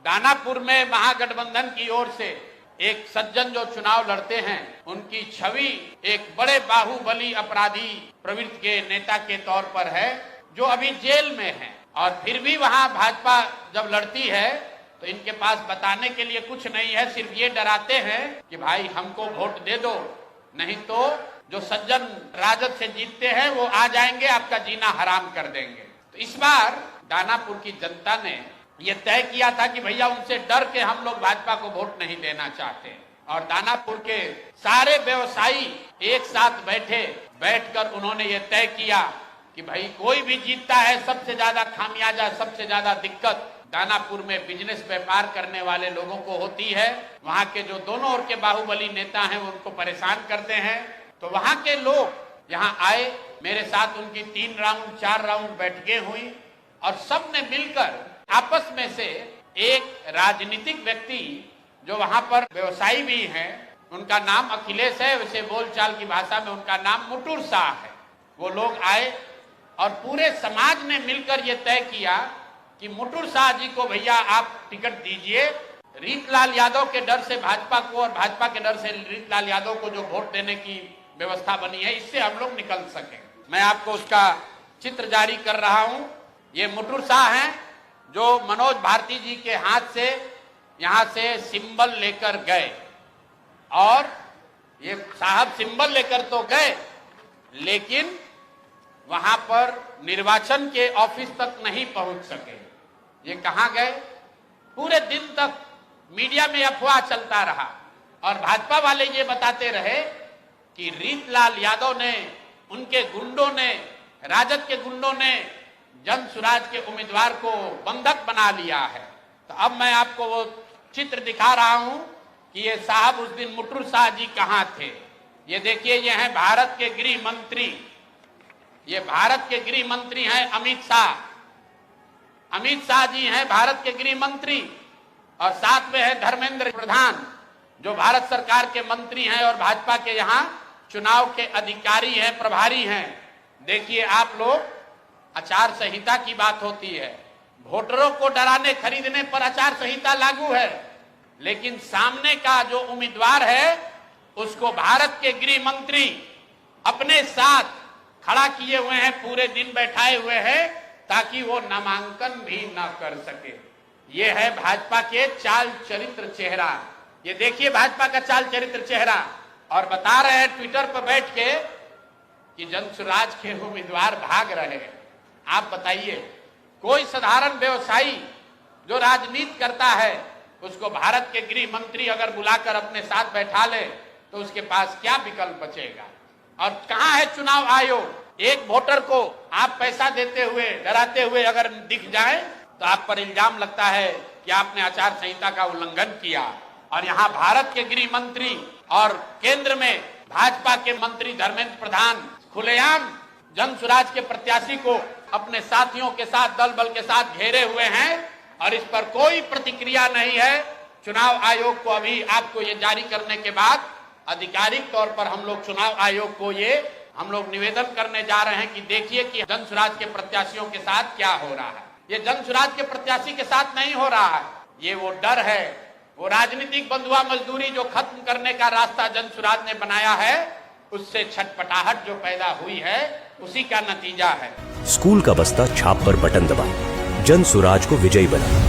दानापुर में महागठबंधन की ओर से एक सज्जन जो चुनाव लड़ते हैं, उनकी छवि एक बड़े बाहुबली अपराधी प्रवृत्ति के नेता के तौर पर है, जो अभी जेल में है। और फिर भी वहां भाजपा जब लड़ती है तो इनके पास बताने के लिए कुछ नहीं है, सिर्फ ये डराते हैं कि भाई हमको वोट दे दो, नहीं तो जो सज्जन राजद से जीतते हैं वो आ जाएंगे, आपका जीना हराम कर देंगे। तो इस बार दानापुर की जनता ने ये तय किया था कि भैया उनसे डर के हम लोग भाजपा को वोट नहीं देना चाहते। और दानापुर के सारे व्यवसायी एक साथ बैठकर उन्होंने ये तय किया कि भाई कोई भी जीतता है, सबसे ज्यादा खामियाजा, सबसे ज्यादा दिक्कत दानापुर में बिजनेस व्यापार करने वाले लोगों को होती है। वहां के जो दोनों ओर के बाहुबली नेता हैं वो उनको परेशान करते हैं। तो वहां के लोग यहाँ आए, मेरे साथ उनकी 3 राउंड 4 राउंड बैठकें हुई और सबने मिलकर आपस में से एक राजनीतिक व्यक्ति जो वहां पर व्यवसायी भी हैं, उनका नाम अखिलेश है, वैसे बोलचाल की भाषा में उनका नाम मुटुर शाह है, वो लोग आए और पूरे समाज ने मिलकर ये तय किया कि मुटुर शाह जी को भैया आप टिकट दीजिए। रीतलाल यादव के डर से भाजपा को और भाजपा के डर से रीतलाल यादव को जो वोट देने की व्यवस्था बनी है, इससे हम लोग निकल सके। मैं आपको उसका चित्र जारी कर रहा हूं। ये मुटुर शाह हैं जो मनोज भारती जी के हाथ से यहां से सिंबल लेकर गए और ये साहब सिंबल लेकर तो गए, लेकिन वहां पर निर्वाचन के ऑफिस तक नहीं पहुंच सके। ये कहां गए? पूरे दिन तक मीडिया में अफवाह चलता रहा और भाजपा वाले ये बताते रहे कि रीतलाल यादव ने, उनके गुंडों ने, राजद के गुंडों ने जन सुराज के उम्मीदवार को बंधक बना लिया है। तो अब मैं आपको वो चित्र दिखा रहा हूं कि ये साहब उस दिन मुटुर शाह जी कहां थे। ये देखिए, ये हैं भारत के गृह मंत्री, ये भारत के गृह मंत्री हैं अमित शाह। अमित शाह जी हैं भारत के गृह मंत्री और साथ में है धर्मेंद्र प्रधान जो भारत सरकार के मंत्री हैं और भाजपा के यहाँ चुनाव के अधिकारी हैं, प्रभारी हैं। देखिए आप लोग, आचार संहिता की बात होती है, वोटरों को डराने खरीदने पर आचार संहिता लागू है, लेकिन सामने का जो उम्मीदवार है उसको भारत के गृह मंत्री अपने साथ खड़ा किए हुए हैं, पूरे दिन बैठाए हुए हैं ताकि वो नामांकन भी ना कर सके। ये है भाजपा के चाल चरित्र चेहरा। ये देखिए भाजपा का चाल चरित्र चेहरा। और बता रहे हैं ट्विटर पर बैठ के कि जनसुराज के उम्मीदवार भाग रहे हैं। आप बताइए, कोई साधारण व्यवसायी जो राजनीति करता है उसको भारत के गृह मंत्री अगर बुलाकर अपने साथ बैठा ले तो उसके पास क्या विकल्प बचेगा? और कहां है चुनाव आयोग? एक वोटर को आप पैसा देते हुए, डराते हुए अगर दिख जाए तो आप पर इल्जाम लगता है कि आपने आचार संहिता का उल्लंघन किया। और यहाँ भारत के गृह मंत्री और केंद्र में भाजपा के मंत्री धर्मेंद्र प्रधान खुलेआम जनसुराज के प्रत्याशी को अपने साथियों के साथ, दल बल के साथ घेरे हुए हैं और इस पर कोई प्रतिक्रिया नहीं है। चुनाव आयोग को अभी आपको ये जारी करने के बाद आधिकारिक तौर पर हम लोग चुनाव आयोग को ये हम लोग निवेदन करने जा रहे हैं कि देखिए कि जनसुराज के प्रत्याशियों के साथ क्या हो रहा है। ये जनसुराज के प्रत्याशी के साथ नहीं हो रहा है, ये वो डर है, वो राजनीतिक बंधुआ मजदूरी जो खत्म करने का रास्ता जनसुराज ने बनाया है, उससे छटपटाहट जो पैदा हुई है, उसी का नतीजा है। स्कूल का बस्ता छाप पर बटन दबाएं, जनसुराज को विजयी बनाएं।